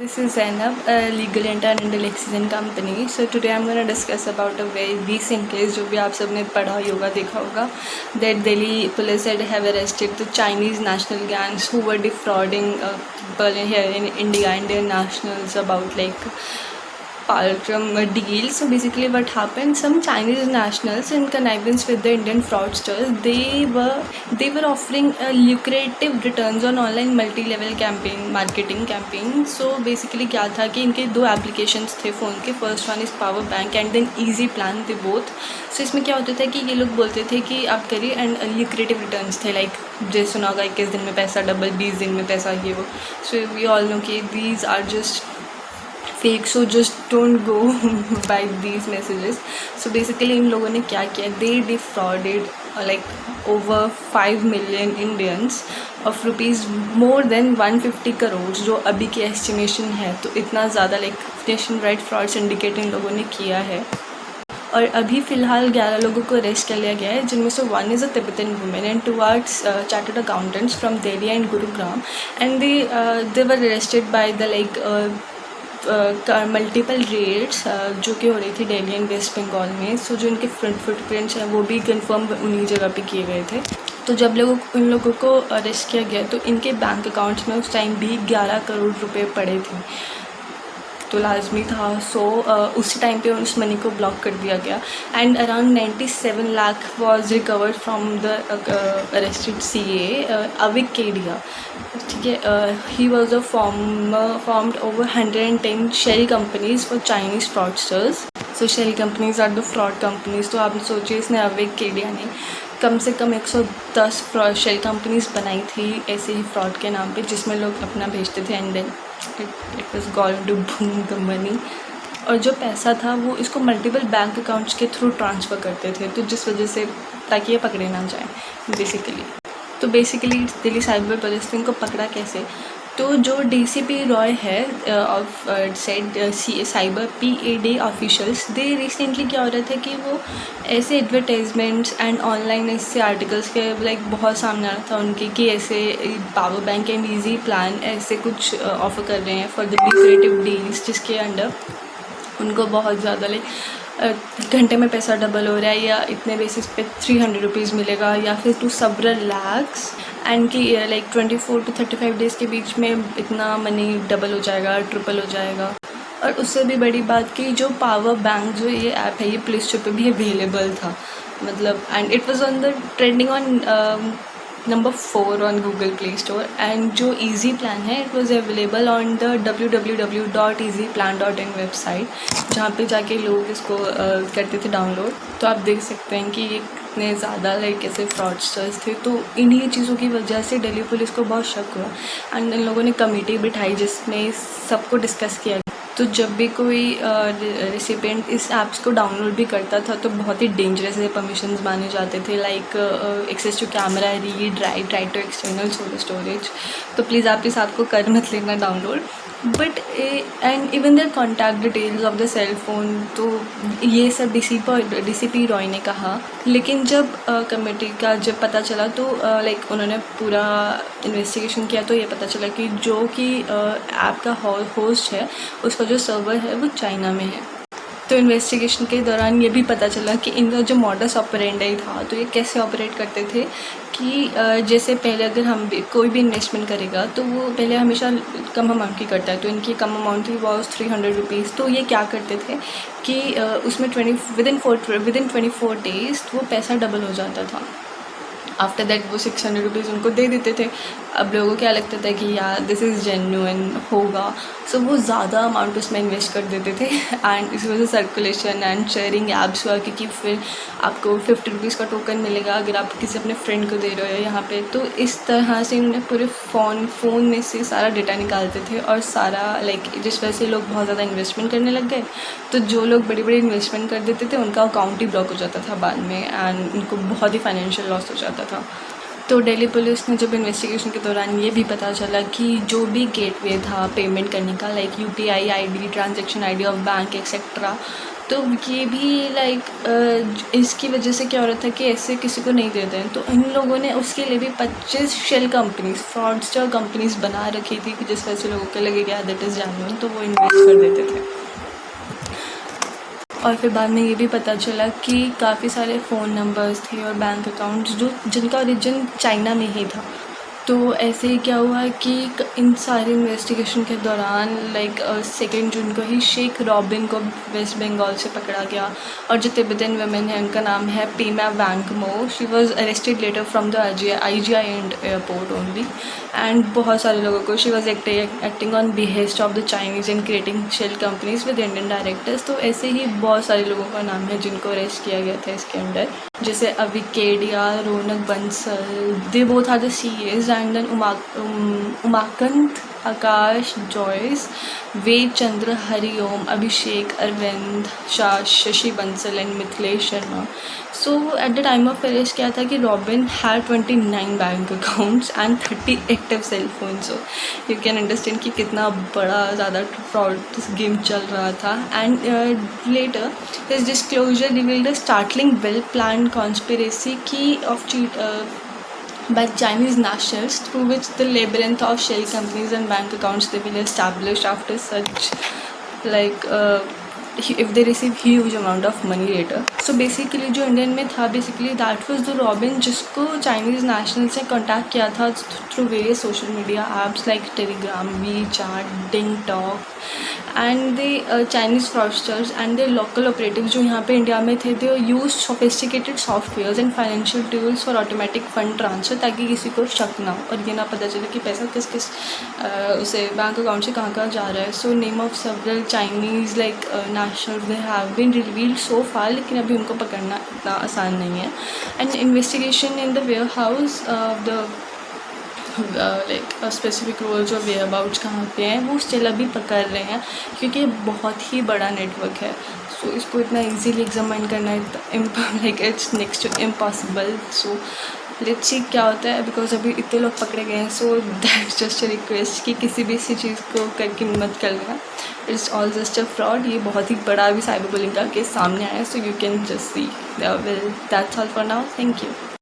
This is Zainab, a legal intern in the Lexington company. So today I'm going to discuss about a very recent case जो भी आप सबने पढ़ा होगा देखा होगा that Delhi police have arrested the Chinese national gangs who were defrauding people here in India, Indian nationals about like deals. So basically what happened, some Chinese nationals in connivance with the Indian fraudsters, they were offering lucrative returns on online multi-level campaign marketing campaign. So basically क्या था कि इनके दो applications थे phone के, first one is power bank and then easy plan थे both. So इसमें क्या होता था कि ये लोग बोलते थे कि आप करिए एंड ल्यूक्रेटिव रिटर्न्स थे, लाइक जैसे सुना होगा 21 दिन में पैसा डबल, 20 दिन में पैसा, ये वो. सो वी ऑल नो कि these are just fake, so just don't go by these messages. So basically इन लोगों ने क्या किया, they defrauded like over 5 million Indians of rupees more than 150 crore, जो अभी की एस्टिमेशन है. तो इतना ज़्यादा like nationwide fraud syndicate इन लोगों ने किया है. और अभी फ़िलहाल 11 लोगों को अरेस्ट कर लिया गया है, जिनमें से one is a Tibetan women and 2 are chartered accountants from Delhi and Gurugram. And they were arrested by the like multiple raids जो कि हो रही थी दिल्ली एंड वेस्ट बंगाल में. सो जो इनके फ्रंट फुटप्रिंट्स हैं वो भी कंफर्म उन्हीं जगह पे किए गए थे. तो जब उन लोगों को अरेस्ट किया गया तो इनके बैंक अकाउंट्स में उस टाइम भी 11 करोड़ रुपए पड़े थे, तो लाजमी था. सो उसी टाइम पे उस मनी को ब्लॉक कर दिया गया. And around 97 lakh was recovered from the arrested CA Avik Kedia. ठीक है, he was formed over 110 shell companies for Chinese fraudsters. So shell companies are the fraud companies. तो आप सोचिए, इसने अविक केडिया ने कम से कम 110 शेल कंपनीज बनाई थी ऐसे ही फ्रॉड के नाम पे, जिसमें लोग अपना भेजते थे and then it was going to boom the money. और जो पैसा था वो इसको मल्टीपल बैंक अकाउंट्स के थ्रू ट्रांसफ़र करते थे, तो जिस वजह से ताकि ये पकड़े ना जाएँ बेसिकली. तो बेसिकली दिल्ली साइबर पुलिस ने इनको पकड़ा कैसे, तो जो DCP रॉय है of said cyber PAD officials, they recently क्या हो रहा था कि वो ऐसे एडवर्टाइजमेंट्स एंड ऑनलाइन ऐसे आर्टिकल्स के लाइक बहुत सामने आ रहा था उनके कि ऐसे power bank and easy plan ऐसे कुछ ऑफ़र कर रहे हैं फॉर द ल्यूक्रेटिव डील्स, जिसके अंडर उनको बहुत ज़्यादा लाइक घंटे में पैसा डबल हो रहा है या इतने बेसिस पे 300 रुपीज़ मिलेगा या फिर टू several lakhs एंड कि लाइक 24 to 35 डेज़ के बीच में इतना मनी डबल हो जाएगा, ट्रिपल हो जाएगा. और उससे भी बड़ी बात कि जो पावर बैंक जो ये ऐप है ये प्ले स्टोर पे भी अवेलेबल था, मतलब and it was on the trending on number 4 on Google play store. And जो ईजी प्लान है it was available on the www.easyplan.in website, जहाँ पे जाके लोग इसको करते थे डाउनलोड. तो आप देख सकते हैं कि इतने ज़्यादा लाइक ऐसे फ्रॉडस्टर्स थे. तो इन्हीं चीज़ों की वजह से दिल्ली पुलिस को बहुत शक हुआ एंड इन लोगों ने कमेटी बिठाई जिसमें सबको डिस्कस किया. तो जब भी कोई रेसिपिएंट इस ऐप्स को डाउनलोड भी करता था तो बहुत ही डेंजरस है परमिशंस माने जाते थे, like access to camera, read, write to external storage. तो प्लीज़ आप इस ऐप को कर मत लेना download. But and even the contact details of the cell phone, तो ये सब DCP रॉय ने कहा. लेकिन जब कमेटी का जब पता चला तो लाइक उन्होंने पूरा इन्वेस्टिगेशन किया तो ये पता चला कि जो कि ऐप का होस्ट है उसका जो सर्वर है वो चाइना में है. तो इन्वेस्टिगेशन के दौरान ये भी पता चला कि इनका जो मॉडस ऑपरेंडी था तो ये कैसे ऑपरेट करते थे कि जैसे पहले अगर हम कोई भी इन्वेस्टमेंट करेगा तो वो पहले हमेशा कम अमाउंट की करता है. तो इनकी कम अमाउंट थी वॉज 300 रुपीज़. तो ये क्या करते थे कि उसमें विदिन 24 डेज़ वो पैसा डबल हो जाता था. आफ्टर दैट वो 600 रुपीज़ उनको दे देते थे. अब लोगों को क्या लगता था कि यार दिस इज़ जेन्युइन होगा, सो वो ज़्यादा अमाउंट उसमें इन्वेस्ट कर देते थे. एंड इस वजह से सर्कुलेशन एंड शेयरिंग ऐप्स हुआ, क्योंकि फिर आपको 50 रुपीज़ का टोकन मिलेगा अगर आप किसी अपने फ्रेंड को दे रहे हो यहाँ पे. तो इस तरह से उन्होंने पूरे फ़ोन में से सारा डेटा निकालते थे और सारा लाइक जिस वजह से लोग बहुत ज़्यादा इन्वेस्टमेंट करने लग गए. तो जो लोग बड़ी बड़ी इन्वेस्टमेंट कर देते थे उनका अकाउंट ही ब्लॉक हो जाता था बाद में एंड उनको बहुत ही फाइनेंशियल लॉस हो जाता था. तो दिल्ली पुलिस ने जब इन्वेस्टिगेशन के दौरान ये भी पता चला कि जो भी गेटवे था पेमेंट करने का, like UPI ID, transaction ID of bank etcetera, तो ये भी लाइक इसकी वजह से क्या हो रहा था कि ऐसे किसी को नहीं देते हैं, तो इन लोगों ने उसके लिए भी 25 शेल कंपनीज, फ्रॉडस्टर कंपनीज बना रखी थी कि जिस वजह से लोगों को लगे कि दैट इज़ जेन्युइन, तो वो इन्वेस्ट कर देते थे। और फिर बाद में ये भी पता चला कि काफ़ी सारे फ़ोन नंबर्स थे और बैंक अकाउंट्स जो जिनका ओरिजिन चाइना में ही था। तो ऐसे ही क्या हुआ कि इन सारे इन्वेस्टिगेशन के दौरान लाइक 2 जून को ही शेख रॉबिन को वेस्ट बंगाल से पकड़ा गया, और जो तिब्बतन वुमेन है उनका नाम है Pema Wangmo. She was arrested later from the IGI airport only, and बहुत सारे लोगों को she was acting on behest of the Chinese in creating shell companies with Indian directors. तो ऐसे ही बहुत सारे लोगों का नाम है जिनको अरेस्ट किया गया था इसके अंडर, जैसे अविकेडिया, Raunak Bansal, they both are the CAs, and then Umakant, Akash, Joyce, Ved Chandra, Hariom, Abhishek, Arvind, Shashi Bansal and Mithilesh Sharma. So at the time of arrest क्या था कि Robin had 29 bank accounts and 30 active cell phone. So you can understand कि कितना बड़ा ज़्यादा फ्रॉड गेम चल रहा था। And later his disclosure revealed a startling well planned conspiracy key of by Chinese nationals, through which the labyrinth of shell companies and bank accounts they will establish after such like if they receive huge amount of money later. So basically जो Indian में था basically that was the Robin जिसको Chinese national से contact किया था through various social media apps like Telegram, WeChat, DingTalk, and the Chinese fraudsters and the local operative जो यहाँ पे इंडिया में थे, they use sophisticated softwares and financial tools for automatic fund transfer, ताकि किसी को शक ना हो और ये ना पता चले कि पैसा किस किस उसे बैंक अकाउंट से कहाँ जा रहा है। So name of several Chinese like nationals they have been revealed so far, लेकिन अभी उनको पकड़ना इतना आसान नहीं है। And investigation in the warehouse of the like specific role जो वे अबाउट्स कहाँ पे हैं वो स्टिल अभी पकड़ रहे हैं, क्योंकि ये बहुत ही बड़ा नेटवर्क है। सो इसको इतना इजीली एग्जामिन करना like it's next to impossible. So let's see क्या होता है, बिकॉज अभी इतने लोग पकड़े गए हैं। So that's just a request कि किसी भी इसी चीज़ को करके मत कर लेना, it's all just a fraud. ये बहुत ही बड़ा अभी साइबर बुलिंग का केस सामने आया है, सो you can just see. Well that's all for now, thank you.